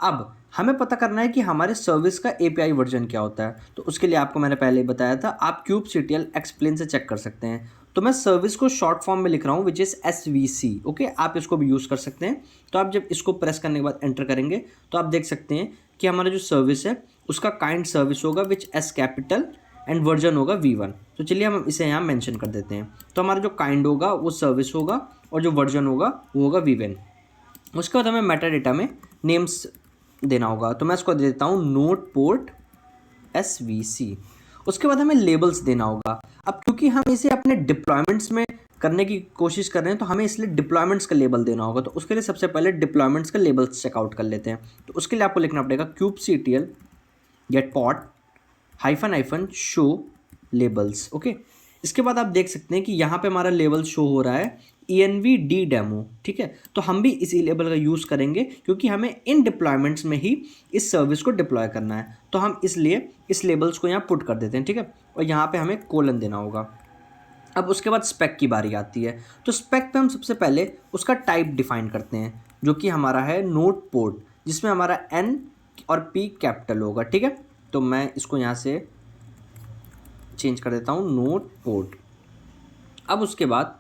अब हमें पता करना है कि हमारे सर्विस का API वर्जन क्या होता है। तो उसके लिए आपको मैंने पहले ही बताया था, आप kubectl एक्सप्लेन से चेक कर सकते हैं। तो मैं सर्विस को शॉर्ट फॉर्म में लिख रहा हूँ विच इज़ SVC। ओके, आप इसको भी यूज़ कर सकते हैं। तो आप जब इसको प्रेस करने के बाद एंटर करेंगे तो आप देख सकते हैं कि हमारा जो सर्विस है उसका काइंड सर्विस होगा विच S कैपिटल एंड वर्जन होगा V1। तो चलिए हम इसे यहाँ मेंशन कर देते हैं। तो हमारा जो काइंड होगा वो सर्विस होगा और जो वर्जन होगा वो होगा V1। उसके बाद हमें मेटा डेटा में नेम्स देना होगा, तो मैं इसको दे देता हूँ नोट पोर्ट SVC। उसके बाद हमें लेबल्स देना होगा। अब क्योंकि हम इसे अपने डिप्लॉयमेंट्स में करने की कोशिश कर रहे हैं तो हमें इसलिए डिप्लॉयमेंट्स का लेबल देना होगा। तो उसके लिए सबसे पहले डिप्लॉयमेंट्स का लेबल्स चेकआउट कर लेते हैं। तो उसके लिए आपको लिखना पड़ेगा kubectl get pod hyphen show labels. Okay, इसके बाद आप देख सकते हैं कि यहाँ पे हमारा लेबल शो हो रहा है env demo। ठीक है, तो हम भी इसी लेबल का यूज़ करेंगे क्योंकि हमें इन डिप्लॉयमेंट्स में ही इस सर्विस को डिप्लॉय करना है। तो हम इसलिए इस लेबल्स को यहाँ पुट कर देते हैं। ठीक है, और यहाँ पे हमें कोलन देना होगा। अब उसके बाद स्पेक की बारी आती है। तो स्पेक पे हम सबसे पहले उसका टाइप डिफाइन करते हैं जो कि हमारा है नोट पोर्ट, जिसमें हमारा N और P कैपिटल होगा। ठीक है, तो मैं इसको यहाँ से चेंज कर देता हूँ नोट पोर्ट। अब उसके बाद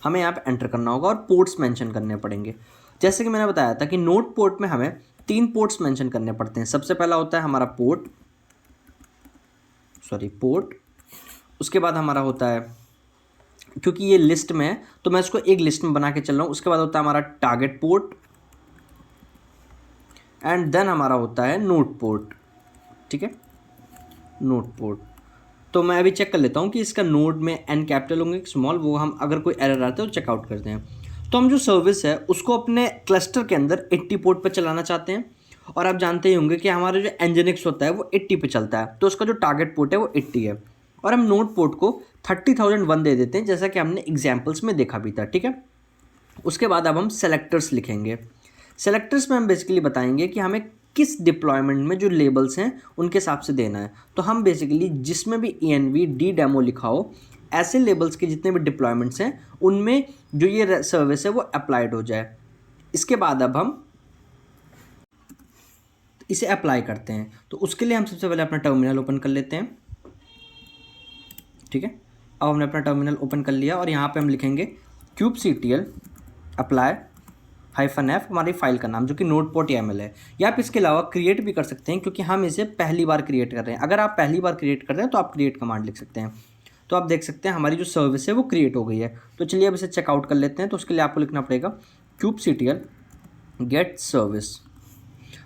हमें यहाँ पे एंटर करना होगा और पोर्ट्स मेंशन करने पड़ेंगे। जैसे कि मैंने बताया था कि नोट पोर्ट में हमें 3 पोर्ट्स मेंशन करने पड़ते हैं। सबसे पहला होता है हमारा पोर्ट। उसके बाद हमारा होता है, क्योंकि ये लिस्ट में है तो मैं इसको एक लिस्ट में बना के चल रहा हूँ। उसके बाद होता है हमारा टारगेट पोर्ट एंड देन हमारा होता है नोट पोर्ट। ठीक है, नोट पोर्ट। तो मैं अभी चेक कर लेता हूँ कि इसका नोड में N कैपिटल होंगे स्मॉल, वो हम अगर कोई एरर आता है तो चेकआउट करते हैं। तो हम जो सर्विस है उसको अपने क्लस्टर के अंदर 80 पोर्ट पर चलाना चाहते हैं। और आप जानते ही होंगे कि हमारा जो Nginx होता है वो 80 पे चलता है, तो उसका जो टारगेट पोर्ट है वो 80 है। और हम नोड पोर्ट को 30,001 दे देते हैं, जैसा कि हमने एग्जाम्पल्स में देखा भी था। ठीक है, उसके बाद अब हम सेलेक्टर्स लिखेंगे। सेलेक्टर्स में हम बेसिकली बताएंगे कि हमें किस डिप्लॉयमेंट में जो लेबल्स हैं उनके हिसाब से देना है। तो हम बेसिकली जिसमें भी env demo लिखा हो, ऐसे लेबल्स के जितने भी डिप्लॉयमेंट्स हैं उनमें जो ये सर्विस है वो अप्लाइड हो जाए। इसके बाद अब हम इसे अप्लाई करते हैं। तो उसके लिए हम सबसे पहले अपना टर्मिनल ओपन कर लेते हैं। ठीक है, अब हमने अपना टर्मिनल ओपन कर लिया और यहाँ पे हम लिखेंगे kubectl अप्लाई -f हमारी फाइल का नाम जो कि notepot.yaml है। या आप इसके अलावा क्रिएट भी कर सकते हैं क्योंकि हम इसे पहली बार क्रिएट कर रहे हैं। अगर आप पहली बार क्रिएट कर रहे हैं तो आप क्रिएट कमांड लिख सकते हैं। तो आप देख सकते हैं हमारी जो सर्विस है वो क्रिएट हो गई है। तो चलिए अब इसे चेकआउट कर लेते हैं। तो उसके लिए आपको लिखना पड़ेगा kubectl गेट सर्विस।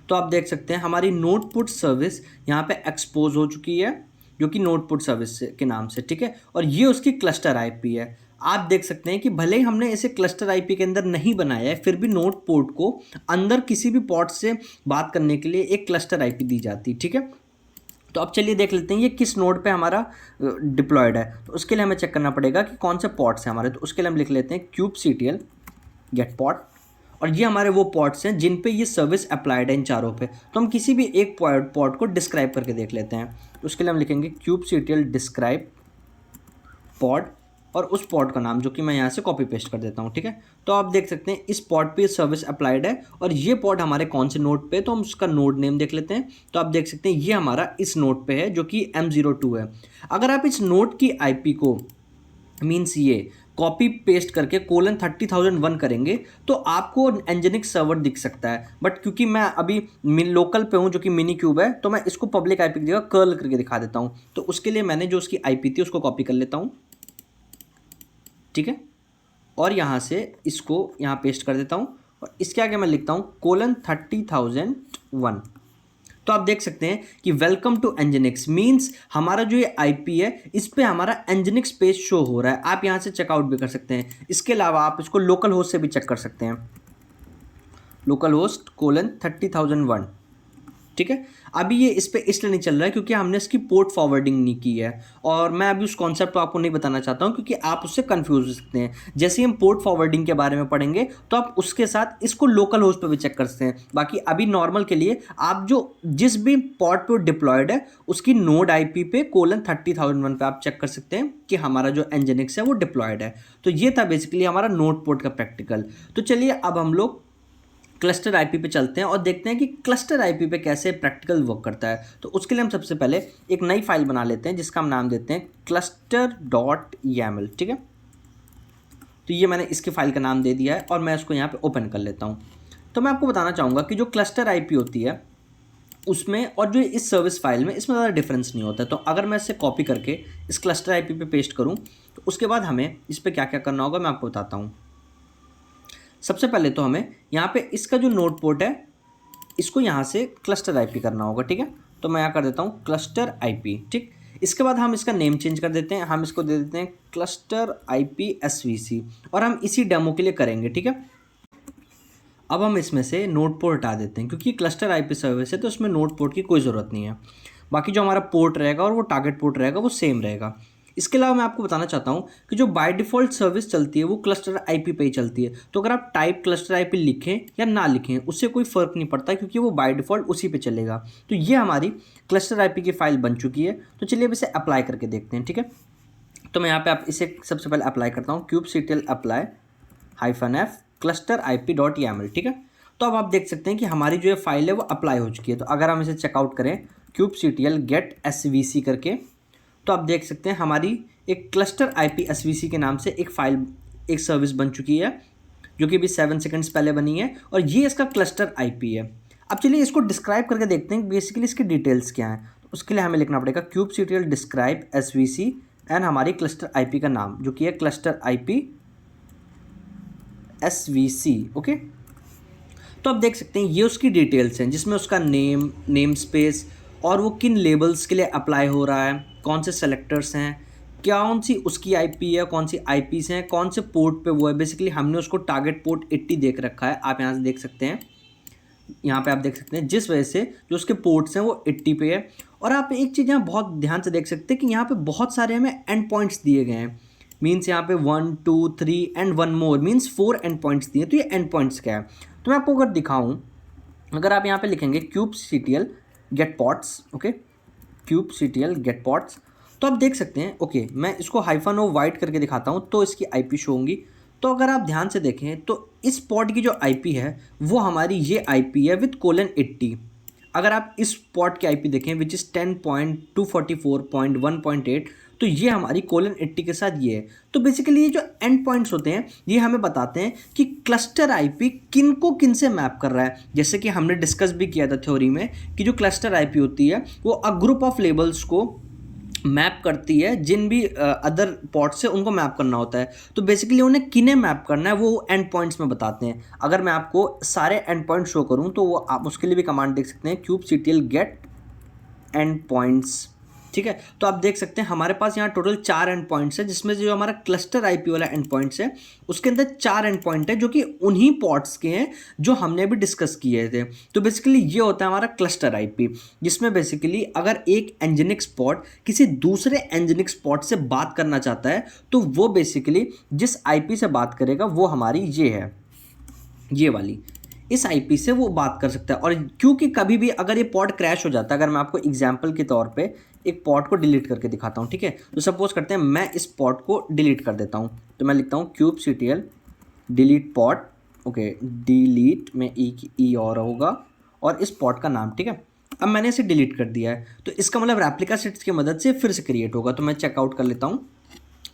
तो आप देख सकते हैं हमारी नोटपुट सर्विस यहाँ पे एक्सपोज हो चुकी है जो कि नोटपुट सर्विस के नाम से। ठीक है, और ये उसकी क्लस्टर आईपी है। आप देख सकते हैं कि भले ही हमने इसे क्लस्टर आईपी के अंदर नहीं बनाया है, फिर भी नोट पोर्ट को अंदर किसी भी पोर्ट से बात करने के लिए एक क्लस्टर आईपी दी जाती है। ठीक है, तो अब चलिए देख लेते हैं ये किस नोड पे हमारा डिप्लॉयड है। तो उसके लिए हमें चेक करना पड़ेगा कि कौन से पोर्ट्स हैं हमारे। तो उसके लिए हम लिख लेते हैं kubectl गेट पोर्ट, और ये हमारे वो पोर्ट्स हैं जिन पे ये सर्विस अप्लाइड है इन चारों पे। तो हम किसी भी एक पोर्ट को डिस्क्राइब करके देख लेते हैं। तो उसके लिए हम लिखेंगे kubectl डिस्क्राइब पॉड और उस पॉड का नाम जो कि मैं यहाँ से कॉपी पेस्ट कर देता हूँ। ठीक है, तो आप देख सकते हैं इस पॉड पे सर्विस अप्लाइड है और ये पॉड हमारे कौन से नोड पे, तो हम उसका नोड नेम देख लेते हैं। तो आप देख सकते हैं ये हमारा इस नोड पे है जो कि M02 है। अगर आप इस नोड की आईपी को मीन्स ये कॉपी पेस्ट करके :30,001 करेंगे तो आपको Nginx सर्वर दिख सकता है। बट क्योंकि मैं अभी लोकल पे हूँ जो कि मिनी क्यूब है, तो मैं इसको पब्लिक आईपी की जगह कर्ल करके दिखा देता हूँ। तो उसके लिए मैंने जो उसकी आईपी थी उसको कॉपी कर लेता हूँ। ठीक है, और यहाँ से इसको यहाँ पेस्ट कर देता हूँ और इसके आगे मैं लिखता हूँ :30,001। तो आप देख सकते हैं कि वेलकम टू Nginx मीन्स हमारा जो ये आईपी है इस पे हमारा Nginx पेज शो हो रहा है। आप यहाँ से चेकआउट भी कर सकते हैं। इसके अलावा आप इसको लोकल होस्ट से भी चेक कर सकते हैं, लोकल होस्ट :30,001। ठीक है, अभी ये इस पे इसलिए नहीं चल रहा है क्योंकि हमने इसकी पोर्ट फॉरवर्डिंग नहीं की है और मैं अभी उस कॉन्सेप्ट को आपको नहीं बताना चाहता हूँ क्योंकि आप उससे कंफ्यूज हो सकते हैं। जैसे ही हम पोर्ट फॉरवर्डिंग के बारे में पढ़ेंगे तो आप उसके साथ इसको लोकल होस्ट पे भी चेक कर सकते हैं। बाकी अभी नॉर्मल के लिए आप जो जिस भी पोर्ट पे डिप्लॉयड है उसकी नोड आईपी पे :30,001 पे आप चेक कर सकते हैं कि हमारा जो Nginx है वो डिप्लॉयड है। तो ये था बेसिकली हमारा नोड पोर्ट का प्रैक्टिकल। तो चलिए अब हम लोग क्लस्टर आईपी पे चलते हैं और देखते हैं कि क्लस्टर आईपी पे कैसे प्रैक्टिकल वर्क करता है। तो उसके लिए हम सबसे पहले एक नई फाइल बना लेते हैं जिसका हम नाम देते हैं cluster.yaml। ठीक है, तो ये मैंने इसकी फाइल का नाम दे दिया है और मैं इसको यहाँ पे ओपन कर लेता हूँ। तो मैं आपको बताना चाहूँगा कि जो क्लस्टर आईपी होती है उसमें और जो इस सर्विस फाइल में इसमें ज़्यादा डिफरेंस नहीं होता है। तो अगर मैं इसे कॉपी करके इस क्लस्टर आईपी पे पेस्ट करूँ तो उसके बाद हमें इस पर क्या क्या करना होगा मैं आपको बताता हूँ। सबसे पहले तो हमें यहाँ पे इसका जो नोड पोर्ट है इसको यहाँ से क्लस्टर आईपी करना होगा, ठीक है। तो मैं यहाँ कर देता हूँ क्लस्टर आईपी, ठीक। इसके बाद हम इसका नेम चेंज कर देते हैं, हम इसको दे देते हैं क्लस्टर आईपी एसवीसी और हम इसी डेमो के लिए करेंगे, ठीक है। अब हम इसमें से नोड पोर्ट हटा देते हैं क्योंकि क्लस्टर आईपी सर्विस है तो उसमें नोड पोर्ट की कोई ज़रूरत नहीं है। बाकी जो हमारा पोर्ट रहेगा और वो टारगेट पोर्ट रहेगा वो सेम रहेगा। इसके अलावा मैं आपको बताना चाहता हूँ कि जो बाय डिफ़ॉल्ट सर्विस चलती है वो क्लस्टर आईपी पे ही चलती है। तो अगर आप टाइप क्लस्टर आईपी लिखें या ना लिखें उससे कोई फ़र्क नहीं पड़ता क्योंकि वो बाय डिफ़ॉल्ट उसी पे चलेगा। तो ये हमारी क्लस्टर आईपी की फ़ाइल बन चुकी है। तो चलिए अब इसे अप्लाई करके देखते हैं, ठीक है। तो मैं यहाँ पे आप इसे सबसे पहले अप्लाई करता हूँ kubectl apply -f cluster-ip.yaml, ठीक है। तो अब आप देख सकते हैं कि हमारी जो ये फाइल है वो अप्लाई हो चुकी है। तो अगर हम इसे चेकआउट करें kubectl get svc करके तो आप देख सकते हैं हमारी एक क्लस्टर आईपी एसवीसी के नाम से एक फाइल एक सर्विस बन चुकी है जो कि अभी 7 सेकंड्स पहले बनी है और ये इसका क्लस्टर आईपी है। अब चलिए इसको डिस्क्राइब करके देखते हैं बेसिकली इसकी डिटेल्स क्या हैं। तो उसके लिए हमें लिखना पड़ेगा kubectl डिस्क्राइब एसवीसी एंड हमारी क्लस्टर आईपी का नाम जो कि है क्लस्टर आईपी एसवीसी, ओके। तो आप देख सकते हैं ये उसकी डिटेल्स हैं जिसमें उसका नेम स्पेस और वो किन लेबल्स के लिए अप्लाई हो रहा है, कौन से सेलेक्टर्स हैं, कौन सी उसकी आईपी है, कौन सी आईपीस हैं, कौन से पोर्ट पे वो है। बेसिकली हमने उसको टारगेट पोर्ट 80 देख रखा है, आप यहाँ से देख सकते हैं। यहाँ पे आप देख सकते हैं जिस वजह से जो उसके पोर्ट्स हैं वो 80 पे है। और आप एक चीज़ यहाँ बहुत ध्यान से देख सकते हैं कि यहाँ पे बहुत सारे हमें एंड पॉइंट्स दिए गए हैं। मीन्स यहाँ पे 1 2 3 and 1 more means 4 and points दिए। तो ये एंड पॉइंट्स क्या है तो मैं आपको अगर दिखाऊँ, अगर आप यहाँ पे लिखेंगे kubectl get pods, okay, kubectl get pods, तो आप देख सकते हैं, ओके, मैं इसको -o वाइट करके दिखाता हूँ तो इसकी आईपी शो होंगी। तो अगर आप ध्यान से देखें तो इस पॉड की जो आईपी है वो हमारी ये आईपी है विथ :80। अगर आप इस पॉड की आईपी देखें विच इज़ 10.244.1.8 तो ये हमारी :80 के साथ ये है। तो बेसिकली ये जो एंड पॉइंट्स होते हैं ये हमें बताते हैं कि क्लस्टर आईपी किन को किन से मैप कर रहा है। जैसे कि हमने डिस्कस भी किया था थ्योरी में कि जो क्लस्टर आईपी होती है वो अ ग्रुप ऑफ लेबल्स को मैप करती है, जिन भी अदर पॉट्स से उनको मैप करना होता है। तो बेसिकली उन्हें किन्हें मैप करना है वो एंड पॉइंट्स में बताते हैं। अगर मैं आपको सारे एंड पॉइंट्स शो करूं तो वो आप उसके लिए भी कमांड देख सकते हैं kubectl get एंड पॉइंट्स, ठीक है। तो आप देख सकते हैं हमारे पास यहाँ टोटल 4 एंड पॉइंट्स है जिसमें जो हमारा क्लस्टर आईपी वाला एंड पॉइंट्स है उसके अंदर 4 एंड पॉइंट है जो कि उन्हीं पॉट्स के हैं जो हमने अभी डिस्कस किए थे। तो बेसिकली ये होता है हमारा क्लस्टर आईपी जिसमें बेसिकली अगर एक एंजेनिक्स पॉट किसी दूसरे एंजेनिक्स पॉट से बात करना चाहता है तो वो बेसिकली जिस आईपी से बात करेगा वो हमारी ये है, ये वाली, इस आईपी से वो बात कर सकता है। और क्योंकि कभी भी अगर ये पॉड क्रैश हो जाता है, अगर मैं आपको एग्जांपल के तौर पे एक पॉड को डिलीट करके दिखाता हूँ, ठीक है। तो सपोज करते हैं मैं इस पॉड को डिलीट कर देता हूँ तो मैं लिखता हूँ kubectl delete pod, okay, delete में ई और होगा और इस पॉड का नाम, ठीक है। अब मैंने इसे डिलीट कर दिया है तो इसका मतलब रेप्लिका सेट्स की मदद से फिर से क्रिएट होगा। तो मैं चेकआउट कर लेता हूँ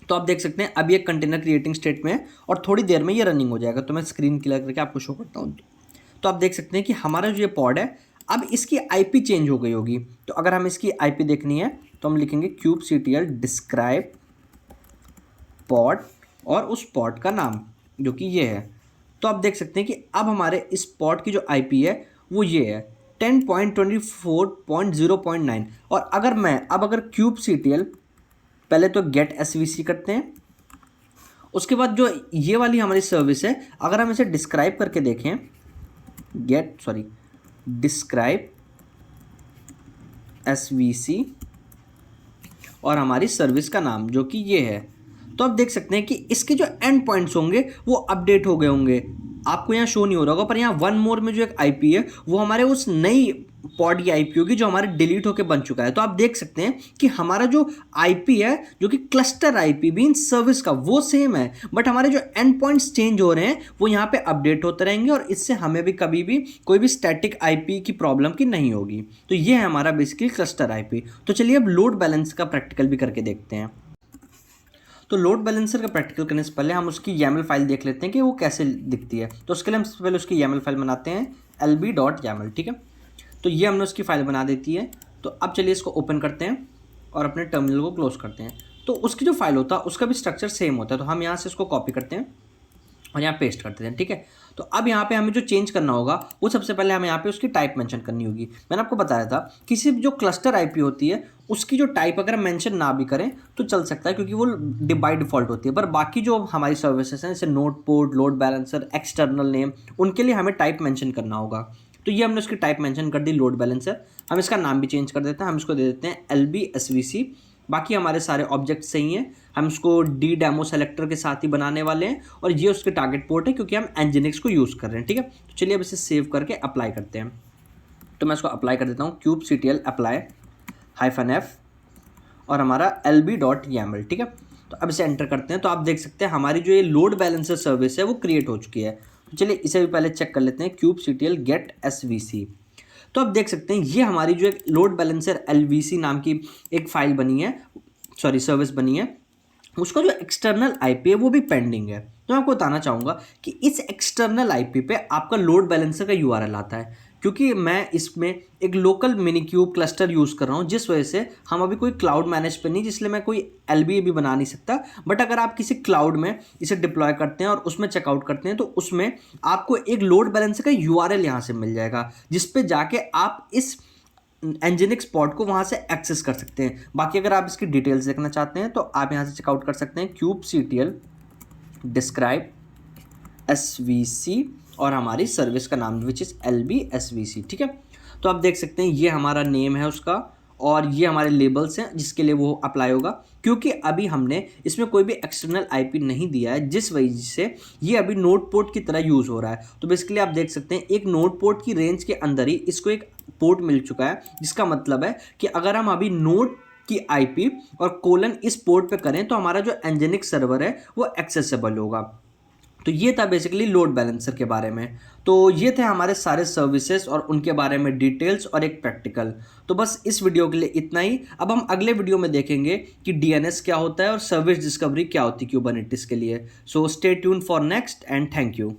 तो आप देख सकते हैं अब ये कंटेनर क्रिएटिंग स्टेट में है और थोड़ी देर में ये रनिंग हो जाएगा। तो मैं स्क्रीन क्लियर करके आपको शो करता हूँ तो आप देख सकते हैं कि हमारा जो ये पॉड है अब इसकी आईपी चेंज हो गई होगी। तो अगर हम इसकी आईपी देखनी है तो हम लिखेंगे kubectl डिस्क्राइब पॉड और उस पॉड का नाम जो कि ये है। तो आप देख सकते हैं कि अब हमारे इस पॉड की जो आईपी है वो ये है 10.24.0.9। और अगर kubectl पहले तो गेट एसवीसी करते हैं, उसके बाद जो ये वाली हमारी सर्विस है अगर हम इसे डिस्क्राइब करके देखें डिस्क्राइब एसवीसी और हमारी सर्विस का नाम जो कि ये है। तो आप देख सकते हैं कि इसके जो एंड पॉइंट्स होंगे वो अपडेट हो गए होंगे। आपको यहाँ शो नहीं हो रहा होगा पर यहाँ 1 मोर में जो एक आईपी है वो हमारे उस नई पॉड की आईपी होगी जो हमारे डिलीट होकर बन चुका है। तो आप देख सकते हैं कि हमारा जो आईपी है जो कि क्लस्टर आईपी मीन सर्विस का वो सेम है बट हमारे जो एंड पॉइंट्स चेंज हो रहे हैं वो यहाँ पे अपडेट होते रहेंगे और इससे हमें भी कभी भी कोई भी स्टैटिक आईपी की प्रॉब्लम की नहीं होगी। तो ये है हमारा बेसिकली क्लस्टर आईपी। तो चलिए अब लोड बैलेंस का प्रैक्टिकल भी करके देखते हैं। तो लोड बैलेंसर का प्रैक्टिकल करने से पहले हम उसकी YAML फाइल देख लेते हैं कि वो कैसे दिखती है। तो उसके लिए हम सबसे पहले उसकी YAML फाइल बनाते हैं lb.yaml, ठीक है। तो ये हमने उसकी फ़ाइल बना देती है। तो अब चलिए इसको ओपन करते हैं और अपने टर्मिनल को क्लोज करते हैं। तो उसकी जो फाइल होता है उसका भी स्ट्रक्चर सेम होता है। तो हम यहाँ से इसको कॉपी करते हैं और यहाँ पेस्ट कर देते हैं, ठीक है। तो अब यहाँ पे हमें जो चेंज करना होगा वो सबसे पहले हमें यहाँ पे उसकी टाइप मेंशन करनी होगी। मैंने आपको बताया था किसी भी जो क्लस्टर आईपी होती है उसकी जो टाइप अगर मेंशन ना भी करें तो चल सकता है, क्योंकि वो बाय डिफ़ॉल्ट होती है। पर बाकी जो हमारी सर्विसेज हैं जैसे node port, load balancer, external name, उनके लिए हमें टाइप मेंशन करना होगा। तो ये हमने उसकी टाइप मेंशन कर दी, लोड बैलेंसर। हम इसका नाम भी चेंज कर देते हैं, हम इसको दे देते हैं LBSVC। बाकी हमारे सारे ऑब्जेक्ट सही हैं, हम इसको डी डेमो सेलेक्टर के साथ ही बनाने वाले हैं और ये उसके टारगेट पोर्ट है क्योंकि हम एनजिनिक्स को यूज़ कर रहे हैं, ठीक है। तो चलिए अब इसे सेव करके अप्लाई करते हैं। तो मैं इसको अप्लाई कर देता हूँ, kubectl apply -f और हमारा lb.yaml, ठीक है। तो अब इसे एंटर करते हैं। तो आप देख सकते हैं हमारी जो ये लोड बैलेंसर सर्विस है वो क्रिएट हो चुकी है। तो चलिए इसे भी पहले चेक कर लेते हैं, kubectl get svc। तो आप देख सकते हैं ये हमारी जो एक लोड बैलेंसर LVC नाम की एक फाइल बनी है, सॉरी सर्विस बनी है, उसका जो एक्सटर्नल आईपी है वो भी पेंडिंग है। तो मैं आपको बताना चाहूँगा कि इस एक्सटर्नल आईपी पे आपका लोड बैलेंसर का URL आता है, क्योंकि मैं इसमें एक local mini cube cluster use कर रहा हूँ, जिस वजह से हम अभी कोई क्लाउड मैनेज पे नहीं, जिसलिए मैं कोई LBA भी बना नहीं सकता। बट अगर आप किसी क्लाउड में इसे डिप्लॉय करते हैं और उसमें चेकआउट करते हैं तो उसमें आपको एक लोड बैलेंसर का URL यहाँ से मिल जाएगा, जिस पे जाके आप इस एनजिनिक्स पॉड को वहाँ से एक्सेस कर सकते हैं। बाकी अगर आप इसकी डिटेल्स देखना चाहते हैं तो आप यहाँ से चेकआउट कर सकते हैं kubectl describe svc और हमारी सर्विस का नाम विच इज़ LBSVC, ठीक है। तो आप देख सकते हैं ये हमारा नेम है उसका और ये हमारे लेबल्स हैं जिसके लिए वो अप्लाई होगा, क्योंकि अभी हमने इसमें कोई भी एक्सटर्नल आईपी नहीं दिया है, जिस वजह से ये अभी नोड पोर्ट की तरह यूज़ हो रहा है। तो बेसिकली आप देख सकते हैं एक नोड पोर्ट की रेंज के अंदर ही इसको एक पोर्ट मिल चुका है, जिसका मतलब है कि अगर हम अभी नोड की आईपी और कोलन इस पोर्ट पे करें तो हमारा जो एनजिनिक्स सर्वर है वो एक्सेसिबल होगा। तो ये था बेसिकली लोड बैलेंसर के बारे में। तो ये थे हमारे सारे सर्विसेज और उनके बारे में डिटेल्स और एक प्रैक्टिकल। तो बस इस वीडियो के लिए इतना ही। अब हम अगले वीडियो में देखेंगे कि DNS क्या होता है और सर्विस डिस्कवरी क्या होती है Kubernetes के लिए। So stay tune for next and thank you.